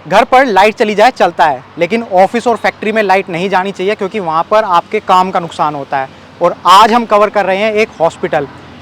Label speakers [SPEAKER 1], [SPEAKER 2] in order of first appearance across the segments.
[SPEAKER 1] घर पर लाइट चली जाए चलता है, लेकिन ऑफिस और फैक्ट्री में लाइट नहीं जानी चाहिए क्योंकि वहाँ पर आपके काम का नुकसान होता है। और आज हम कवर कर रहे हैं एक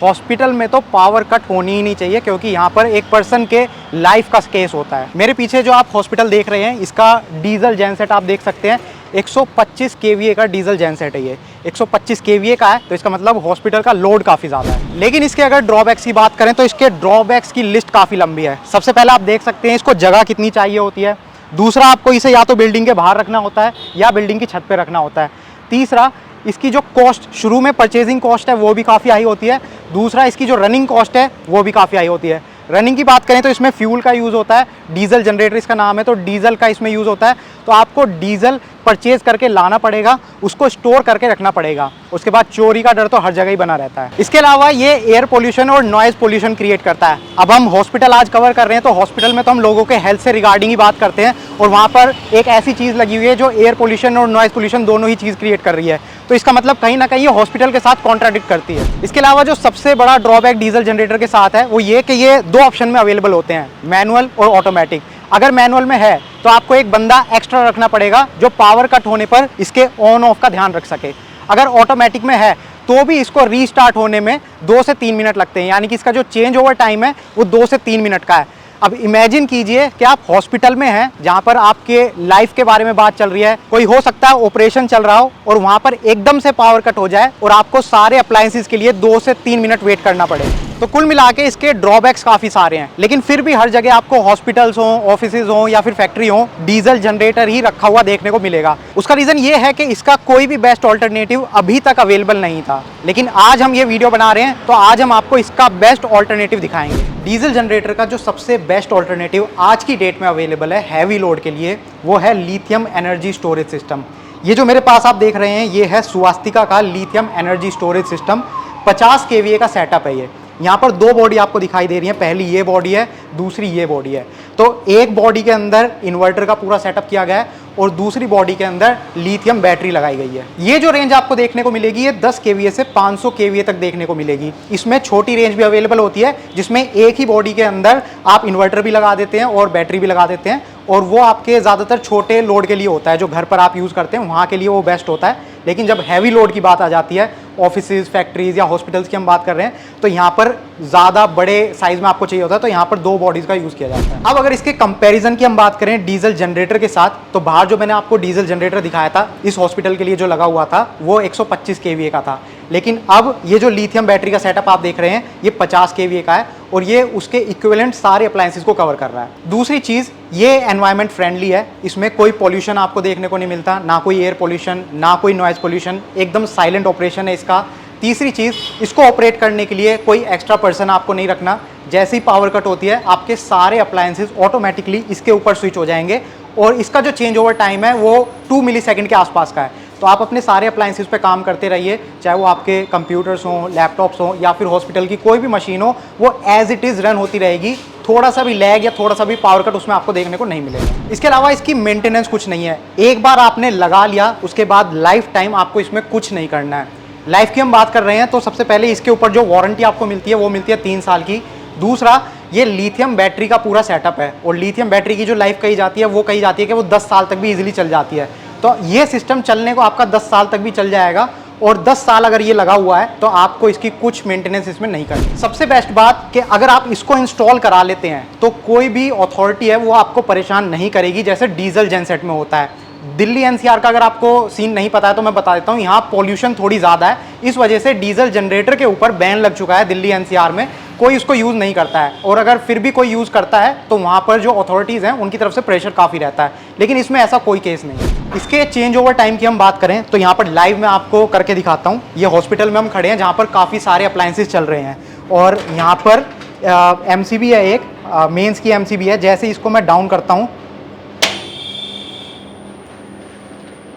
[SPEAKER 1] हॉस्पिटल में तो पावर कट होनी ही नहीं चाहिए क्योंकि यहाँ पर एक पर्सन के लाइफ का केस होता है। मेरे पीछे जो आप हॉस्पिटल देख रहे हैं इसका डीजल जेनसेट आप देख सकते हैं, 125 केवीए का डीजल जेनसेट है। ये 125 केवीए का है तो इसका मतलब हॉस्पिटल का लोड काफ़ी ज़्यादा है। लेकिन इसके अगर ड्रॉबैक्स की बात करें तो इसके ड्रॉबैक्स की लिस्ट काफ़ी लंबी है। सबसे पहले आप देख सकते हैं इसको जगह कितनी चाहिए होती है। दूसरा, आपको इसे या तो बिल्डिंग के बाहर रखना होता है या बिल्डिंग की छत पे रखना होता है। तीसरा, इसकी जो कॉस्ट शुरू में परचेजिंग कॉस्ट है वो भी काफ़ी हाई होती है। दूसरा, इसकी जो रनिंग कॉस्ट है वो भी काफ़ी हाई होती है। रनिंग की बात करें तो इसमें फ्यूल का यूज़ होता है, डीजल जनरेटर इसका नाम है, तो डीजल का इसमें यूज़ होता है। तो आपको डीजल परचेज करके लाना पड़ेगा, उसको स्टोर करके रखना पड़ेगा। उसके बाद चोरी का डर तो हर जगह ही बना रहता है। इसके अलावा ये एयर पोल्यूशन और नॉइज़ पोल्यूशन क्रिएट करता है। अब हम हॉस्पिटल आज कवर कर रहे हैं तो हॉस्पिटल में तो हम लोगों के हेल्थ से रिगार्डिंग ही बात करते हैं और वहाँ पर एक ऐसी चीज़ लगी हुई है जो एयर पोल्यूशन और नॉइज़ पोल्यूशन दोनों ही चीज़ क्रिएट कर रही है। तो इसका मतलब कहीं ना कहीं ये हॉस्पिटल के साथ कॉन्ट्राडिक्ट करती है। इसके अलावा जो सबसे बड़ा ड्रॉबैक डीजल जनरेटर के साथ है वो ये कि ये दो ऑप्शन में अवेलेबल होते हैं, मैनुअल और ऑटोमेटिक। अगर मैनुअल में है तो आपको एक बंदा एक्स्ट्रा रखना पड़ेगा जो पावर कट होने पर इसके ऑन ऑफ का ध्यान रख सके। अगर ऑटोमेटिक में है तो भी इसको रीस्टार्ट होने में 2 से 3 मिनट लगते हैं, यानी कि इसका जो चेंज ओवर टाइम है वो 2 से 3 मिनट का है। अब इमेजिन कीजिए कि आप हॉस्पिटल में हैं जहां पर आपके लाइफ के बारे में बात चल रही है, कोई हो सकता है ऑपरेशन चल रहा हो और वहां पर एकदम से पावर कट हो जाए और आपको सारे अप्लायंसेस के लिए 2 से 3 मिनट वेट करना पड़े। तो कुल मिला के इसके ड्रॉबैक्स काफ़ी सारे हैं, लेकिन फिर भी हर जगह आपको हॉस्पिटल्स हों, ऑफिसेज हों या फिर फैक्ट्री हों, डीजल जनरेटर ही रखा हुआ देखने को मिलेगा। उसका रीज़न ये है कि इसका कोई भी बेस्ट ऑल्टरनेटिव अभी तक अवेलेबल नहीं था, लेकिन आज हम ये वीडियो बना रहे हैं तो आज हम आपको इसका बेस्ट ऑल्टरनेटिव दिखाएंगे। डीजल जनरेटर का जो सबसे बेस्ट ऑल्टरनेटिव आज की डेट में अवेलेबल है हैवी लोड के लिए, वो है लिथियम एनर्जी स्टोरेज सिस्टम। ये जो मेरे पास आप देख रहे हैं ये है स्वास्तिका का lithium energy storage system. 50 KVA का सेटअप है ये। यहाँ पर 2 बॉडी आपको दिखाई दे रही है, पहली ये बॉडी है, दूसरी ये बॉडी है। तो एक बॉडी के अंदर इन्वर्टर का पूरा सेटअप किया गया है और दूसरी बॉडी के अंदर लिथियम बैटरी लगाई गई है। ये जो रेंज आपको देखने को मिलेगी ये 10 केवीए से 500 केवीए तक देखने को मिलेगी। इसमें छोटी रेंज भी अवेलेबल होती है जिसमें एक ही बॉडी के अंदर आप इन्वर्टर भी लगा देते हैं और बैटरी भी लगा देते हैं, और वो आपके ज़्यादातर छोटे लोड के लिए होता है, जो घर पर आप यूज़ करते हैं वहाँ के लिए वो बेस्ट होता है। लेकिन जब हैवी लोड की बात आ जाती है, ऑफिसेज, फैक्ट्रीज या हॉस्पिटल्स की हम बात कर रहे हैं, तो यहाँ पर ज़्यादा बड़े साइज में आपको चाहिए होता है, तो यहाँ पर 2 बॉडीज़ का यूज़ किया जाता है। अब अगर इसके कंपैरिजन की हम बात करें डीजल जनरेटर के साथ, तो बाहर जो मैंने आपको डीजल जनरेटर दिखाया था इस हॉस्पिटल के लिए जो लगा हुआ था वो 125 केवीए का था, लेकिन अब ये जो लिथियम बैटरी का सेटअप आप देख रहे हैं ये 50 केवीए का है और ये उसके इक्विवेलेंट सारे अप्लायंसेस को कवर कर रहा है। दूसरी चीज़, ये एनवायरनमेंट फ्रेंडली है, इसमें कोई पोल्यूशन आपको देखने को नहीं मिलता, ना कोई एयर पोल्यूशन ना कोई नॉइज़ पोल्यूशन, एकदम साइलेंट ऑपरेशन है इसका। तीसरी चीज़, इसको ऑपरेट करने के लिए कोई एक्स्ट्रा पर्सन आपको नहीं रखना। जैसे ही पावर कट होती है आपके सारे अप्लायंसेस ऑटोमेटिकली इसके ऊपर स्विच हो जाएंगे और इसका जो चेंज ओवर टाइम है वो 2 मिलीसेकंड के आसपास का है। तो आप अपने सारे अप्लायंसेस पे काम करते रहिए, चाहे वो आपके कंप्यूटर्स हों, लैपटॉप्स हों या फिर हॉस्पिटल की कोई भी मशीन हो, वो एज इट इज़ रन होती रहेगी। थोड़ा सा भी लैग या थोड़ा सा भी पावर कट उसमें आपको देखने को नहीं मिलेगा। इसके अलावा इसकी मेंटेनेंस कुछ नहीं है, एक बार आपने लगा लिया उसके बाद लाइफ टाइम आपको इसमें कुछ नहीं करना है। लाइफ की हम बात कर रहे हैं तो सबसे पहले इसके ऊपर जो वारंटी आपको मिलती है वो मिलती है 3 साल की। दूसरा, ये लिथियम बैटरी का पूरा सेटअप है और लिथियम बैटरी की जो लाइफ कही जाती है वो कही जाती है कि वो 10 साल तक भी इजीली चल जाती है। तो ये सिस्टम चलने को आपका 10 साल तक भी चल जाएगा और 10 साल अगर ये लगा हुआ है तो आपको इसकी कुछ मेंटेनेंस इसमें नहीं करनी। सबसे बेस्ट बात कि अगर आप इसको इंस्टॉल करा लेते हैं तो कोई भी अथॉरिटी है वो आपको परेशान नहीं करेगी, जैसे डीजल जेनसेट में होता है। दिल्ली एनसीआर का अगर आपको सीन नहीं पता है तो मैं बता देता हूँ, यहाँ पॉल्यूशन थोड़ी ज़्यादा है, इस वजह से डीजल जनरेटर के ऊपर बैन लग चुका है दिल्ली एनसीआर में, कोई उसको यूज़ नहीं करता है। और अगर फिर भी कोई यूज़ करता है तो वहाँ पर जो अथॉरिटीज़ हैं उनकी तरफ से प्रेशर काफ़ी रहता है, लेकिन इसमें ऐसा कोई केस नहीं है। इसके चेंज ओवर टाइम की हम बात करें तो यहाँ पर लाइव में आपको करके दिखाता हूँ। ये हॉस्पिटल में हम खड़े हैं जहाँ पर काफ़ी सारे अप्लायंसेस चल रहे हैं और यहाँ पर MCB है, एक मेंस की MCB है। जैसे इसको मैं डाउन करता हूँ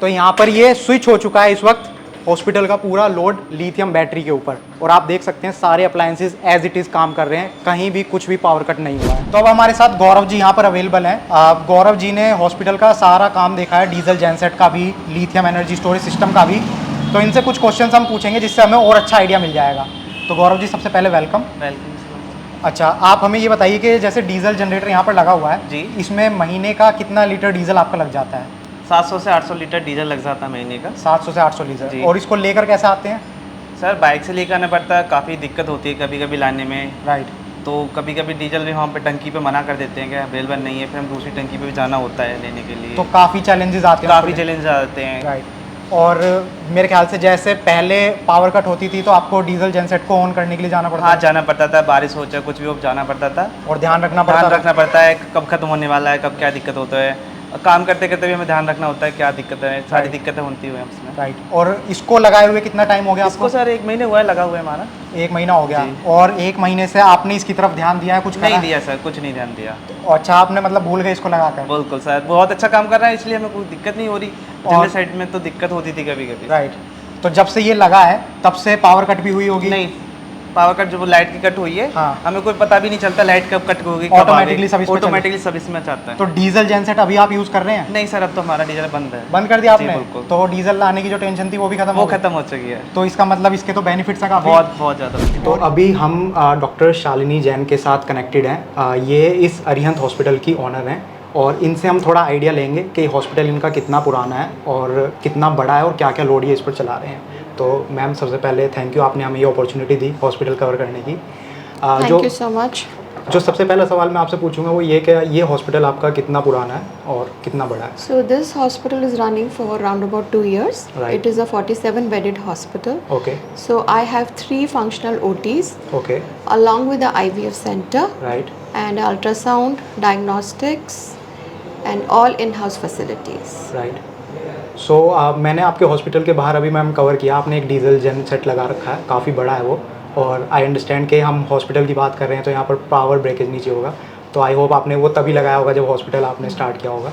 [SPEAKER 1] तो यहाँ पर ये स्विच हो चुका है इस वक्त हॉस्पिटल का पूरा लोड लिथियम बैटरी के ऊपर, और आप देख सकते हैं सारे अप्लायंसेस एज इट इज़ काम कर रहे हैं, कहीं भी कुछ भी पावर कट नहीं हुआ है। तो अब हमारे साथ गौरव जी यहाँ पर अवेलेबल हैं। गौरव जी ने हॉस्पिटल का सारा काम देखा है, डीजल जेनसेट का भी, लिथियम एनर्जी स्टोरेज सिस्टम का भी। तो इनसे कुछ क्वेश्चन हम पूछेंगे जिससे हमें और अच्छा आइडिया मिल जाएगा। तो गौरव जी सबसे पहले वेलकम। अच्छा, आप हमें ये बताइए कि जैसे डीजल जनरेटर यहाँ पर लगा हुआ है
[SPEAKER 2] जी।
[SPEAKER 1] इसमें महीने का कितना लीटर डीजल आपका लग जाता है?
[SPEAKER 2] 700 से 800 लीटर डीजल लग जाता है महीने का।
[SPEAKER 1] 700 से 800 लीटर।
[SPEAKER 2] जी।
[SPEAKER 1] और इसको लेकर कैसे आते हैं?
[SPEAKER 2] सर बाइक से लेकर आना पड़ता है, काफ़ी दिक्कत होती है कभी कभी लाने में।
[SPEAKER 1] राइट।
[SPEAKER 2] तो कभी कभी डीजल भी वहाँ पे टंकी पे मना कर देते हैं कि अवेलेबल नहीं है, फिर हम दूसरी टंकी पे भी जाना होता है लेने के लिए।
[SPEAKER 1] तो काफ़ी चैलेंजेस आते हैं
[SPEAKER 2] काफ़ी
[SPEAKER 1] उसको
[SPEAKER 2] चैलेंज आते हैं।
[SPEAKER 1] राइट। और मेरे ख्याल से जैसे पहले पावर कट होती थी तो आपको डीजल जनसेट को ऑन करने के लिए जाना पड़ता
[SPEAKER 2] हाँ,
[SPEAKER 1] था
[SPEAKER 2] जाना पड़ता था, बारिश हो चाहे कुछ भी हो जाना पड़ता था।
[SPEAKER 1] और ध्यान रखना
[SPEAKER 2] ध्यान
[SPEAKER 1] पड़ता था।
[SPEAKER 2] रखना पड़ता है कब खत्म होने वाला है, कब क्या दिक्कत होता है। और काम करते करते भी हमें ध्यान रखना होता है क्या दिक्कत है, सारी
[SPEAKER 1] Right.
[SPEAKER 2] दिक्कतें होती हुई हैं उसमें।
[SPEAKER 1] राइट। और इसको लगाए हुए कितना टाइम हो गया
[SPEAKER 2] इसको
[SPEAKER 1] आपको?
[SPEAKER 2] सर 1 महीने हुआ है लगा हुआ है हमारा।
[SPEAKER 1] 1 महीना हो गया।
[SPEAKER 2] जी।
[SPEAKER 1] और 1 महीने से आपने इसकी तरफ ध्यान दिया है, कुछ
[SPEAKER 2] नहीं
[SPEAKER 1] करा?
[SPEAKER 2] दिया सर, कुछ नहीं ध्यान दिया।
[SPEAKER 1] अच्छा, आपने मतलब भूल गए इसको लगाकर।
[SPEAKER 2] बिल्कुल सर, बहुत अच्छा काम कर रहा है इसलिए हमें कोई दिक्कत नहीं हो रही। जनरल साइड में तो दिक्कत होती थी कभी कभी।
[SPEAKER 1] राइट। तो जब से ये लगा है तब से पावर कट भी हुई होगी?
[SPEAKER 2] नहीं, पावर कट जो लाइट की कट हुई है,
[SPEAKER 1] हाँ।
[SPEAKER 2] हमें कोई पता भी नहीं चलता लाइट कब कट होगी,
[SPEAKER 1] Automatically सब इसमें
[SPEAKER 2] ऑटोमेटिकली सब इसमें चाहता है।
[SPEAKER 1] तो डीजल जनसेट अभी आप यूज़ कर रहे हैं?
[SPEAKER 2] नहीं सर, अब तो हमारा डीजल बंद है।
[SPEAKER 1] बंद कर दिया
[SPEAKER 2] जी,
[SPEAKER 1] आपने?
[SPEAKER 2] बिल्कुल।
[SPEAKER 1] तो डीजल लाने की जो टेंशन थी वो भी खत्म
[SPEAKER 2] वो
[SPEAKER 1] हो गई?
[SPEAKER 2] खत्म हो चुकी है।
[SPEAKER 1] तो इसका मतलब इसके तो बेनिफिट्स हैं काफ़ी।
[SPEAKER 2] बहुत बहुत ज़्यादा।
[SPEAKER 1] तो अभी हम डॉक्टर शालिनी जैन के साथ कनेक्टेड हैं। ये इस अरिहंत हॉस्पिटल की ऑनर हैं और इनसे हम थोड़ा आइडिया लेंगे कि हॉस्पिटल इनका कितना पुराना है और कितना बड़ा है और क्या क्या लोड ये इस पर चला रहे हैं। तो मैम, सबसे पहले थैंक यू, आपने हमें ये अपॉर्चुनिटी दी हॉस्पिटल कवर करने की।
[SPEAKER 3] Thank you so much.
[SPEAKER 1] जो सबसे पहला सवाल मैं आपसे पूछूंगा वो ये कि ये हॉस्पिटल आपका कितना पुराना है और कितना बड़ा है?
[SPEAKER 3] So this hospital is running for around about 2 years.
[SPEAKER 1] Right.
[SPEAKER 3] It is a 47 bedded hospital.
[SPEAKER 1] Okay
[SPEAKER 3] So I have 3 functional OTs
[SPEAKER 1] okay
[SPEAKER 3] along with the IVF center
[SPEAKER 1] right
[SPEAKER 3] and ultrasound, diagnostics and all in-house facilities.
[SPEAKER 1] Right. So मैंने आपके hospital के बाहर अभी ma'am cover किया, आपने एक diesel जन set लगा रखा है, काफ़ी बड़ा है वो। और आई अंडरस्टैंड कि हम हॉस्पिटल की बात कर रहे हैं तो यहाँ पर पावर ब्रेकेज नीचे होगा, तो आई होप आपने वो तभी लगाया होगा जब हॉस्पिटल आपने स्टार्ट किया होगा।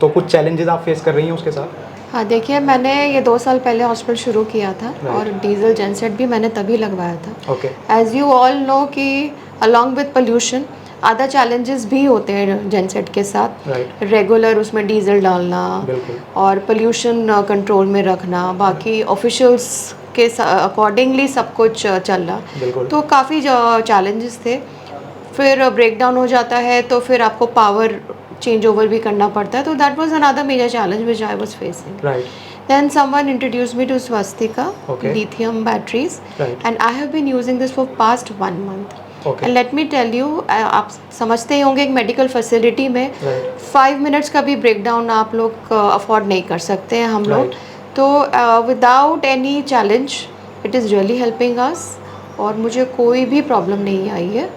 [SPEAKER 1] तो कुछ चैलेंजेस आप फेस कर रही हैं उसके साथ?
[SPEAKER 3] हाँ, देखिए मैंने ये 2 साल पहले हॉस्पिटल शुरू किया था और डीजल जेनसेट भी मैंने तभी लगवाया था।
[SPEAKER 1] Okay.
[SPEAKER 3] As you all know कि along with pollution other challenges भी होते हैं जेनसेट के साथ।
[SPEAKER 1] राइट।
[SPEAKER 3] रेगुलर उसमें डीजल डालना
[SPEAKER 1] बिल्कुल।
[SPEAKER 3] और पोल्यूशन कंट्रोल में रखना, बाकी ऑफिशियल्स के अकॉर्डिंगली सब कुछ चल रहा,
[SPEAKER 1] बिल्कुल।
[SPEAKER 3] तो काफ़ी चैलेंजेस थे। फिर ब्रेक डाउन हो जाता है तो फिर आपको पावर चेंज ओवर भी करना पड़ता है, तो that was another major challenge which I was facing.
[SPEAKER 1] Right.
[SPEAKER 3] Then someone introduced me to Swastika
[SPEAKER 1] Okay.
[SPEAKER 3] lithium batteries,
[SPEAKER 1] Right.
[SPEAKER 3] and I have been using this for past 1 month.
[SPEAKER 1] Okay.
[SPEAKER 3] And let me tell you, आप समझते ही होंगे एक medical facility में
[SPEAKER 1] Right.
[SPEAKER 3] 5 minutes का भी breakdown आप लोग afford नहीं कर सकते हैं हम लोग।
[SPEAKER 1] Right.
[SPEAKER 3] तो without any challenge it is really helping us और मुझे कोई भी प्रॉब्लम नहीं आई है।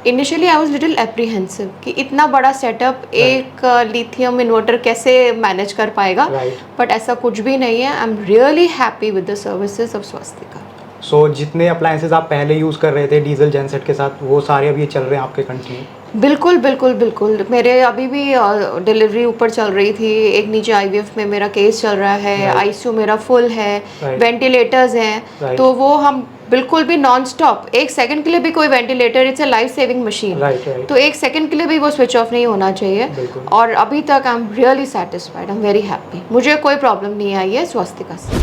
[SPEAKER 3] Initially I was little apprehensive कि इतना बड़ा सेटअप एक लिथियम इन्वर्टर कैसे मैनेज कर पाएगा,
[SPEAKER 1] Right.
[SPEAKER 3] बट ऐसा कुछ भी नहीं है। I am really happy with the services of Swastika.
[SPEAKER 1] So जितने अप्लायंसेज आप पहले यूज़ कर रहे थे डीजल जेनसेट के साथ वो सारे अभी चल रहे हैं आपके कंटिन्यू?
[SPEAKER 3] बिल्कुल बिल्कुल बिल्कुल, मेरे अभी भी डिलीवरी ऊपर चल रही थी, एक नीचे आईवीएफ में मेरा केस चल रहा है,
[SPEAKER 1] Right.
[SPEAKER 3] आईसीयू मेरा फुल है,
[SPEAKER 1] Right.
[SPEAKER 3] वेंटिलेटर्स हैं,
[SPEAKER 1] Right.
[SPEAKER 3] तो वो हम बिल्कुल भी नॉन स्टॉप, 1 सेकंड के लिए भी कोई ventilator, it's a life saving machine,
[SPEAKER 1] right right.
[SPEAKER 3] तो 1 सेकंड के लिए भी वो स्विच ऑफ नहीं होना चाहिए।
[SPEAKER 1] बिल्कुल।
[SPEAKER 3] और अभी तक आई am really satisfied, I am very happy, मुझे कोई प्रॉब्लम नहीं आई है स्वस्तिका से।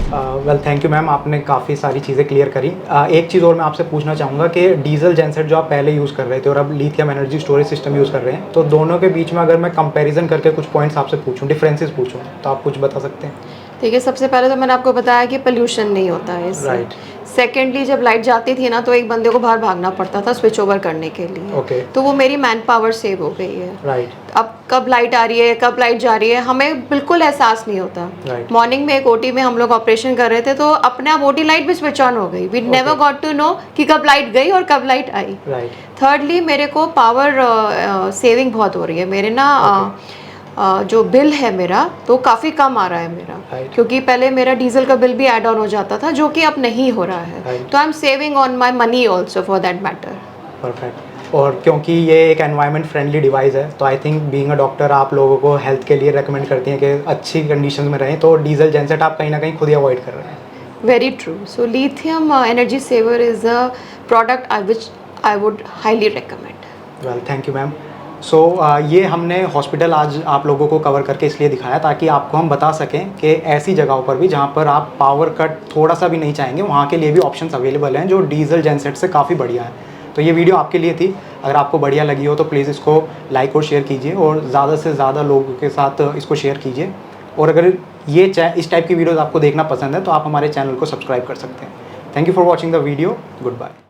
[SPEAKER 1] वेल थैंक यू मैम, आपने काफ़ी सारी चीज़ें क्लियर करी। एक चीज़ और मैं आपसे पूछना चाहूँगा कि डीजल जेनसेट जो आप पहले यूज़ कर रहे थे और अब lithium energy storage system use कर रहे हैं, तो दोनों के बीच में अगर मैं कंपैरिजन करके कुछ पॉइंट्स आपसे पूछूं, डिफरेंसेस पूछूं, तो आप कुछ बता सकते हैं?
[SPEAKER 3] ठीक है, सबसे पहले तो मैंने आपको बताया कि पोल्यूशन नहीं होता है इससे।
[SPEAKER 1] Right.
[SPEAKER 3] सेकेंडली, जब लाइट जाती थी ना तो एक बंदे को बाहर भागना पड़ता था स्विच ओवर करने के लिए।
[SPEAKER 1] Okay.
[SPEAKER 3] तो वो मेरी मैन पावर सेव हो गई है।
[SPEAKER 1] राइट
[SPEAKER 3] अब कब लाइट आ रही है, कब लाइट जा रही है, हमें बिल्कुल एहसास नहीं होता।
[SPEAKER 1] Right.
[SPEAKER 3] मॉर्निंग में एक ओटी में हम लोग ऑपरेशन कर रहे थे तो अपने आप ओटी लाइट भी स्विच ऑन हो गई, we never got to know कि कब लाइट गई और कब लाइट आई।
[SPEAKER 1] राइट
[SPEAKER 3] थर्डली, मेरे को पावर सेविंग बहुत हो रही है, मेरे ना जो बिल है मेरा तो काफ़ी कम आ रहा है मेरा।
[SPEAKER 1] Right.
[SPEAKER 3] क्योंकि पहले मेरा डीजल का बिल भी ऐड ऑन हो जाता था जो कि अब नहीं हो रहा है।
[SPEAKER 1] Right.
[SPEAKER 3] तो I am saving on my money also for that matter.
[SPEAKER 1] Perfect. और क्योंकि ये एक एनवायरनमेंट फ्रेंडली डिवाइस है तो I think being a doctor आप लोगों को हेल्थ के लिए रेकमेंड करती हैं कि अच्छी कंडीशंस में रहें, तो डीजल जेनसेट आप कहीं ना कहीं खुद ही अवॉइड कर रहे हैं।
[SPEAKER 3] Very true. So lithium energy saver is a product which I would highly recommend.
[SPEAKER 1] Well thank you ma'am. So ये हमने हॉस्पिटल आज आप लोगों को कवर करके इसलिए दिखाया ताकि आपको हम बता सकें कि ऐसी जगहों पर भी जहाँ पर आप पावर कट थोड़ा सा भी नहीं चाहेंगे वहाँ के लिए भी ऑप्शंस अवेलेबल हैं जो डीजल जेनसेट से काफ़ी बढ़िया है। तो ये वीडियो आपके लिए थी। अगर आपको बढ़िया लगी हो तो प्लीज़ इसको लाइक और शेयर कीजिए और ज़्यादा से ज़्यादा लोगों के साथ इसको शेयर कीजिए। और अगर ये इस टाइप की वीडियोज़ आपको देखना पसंद है तो आप हमारे चैनल को सब्सक्राइब कर सकते हैं। Thank you for watching the video. Good bye.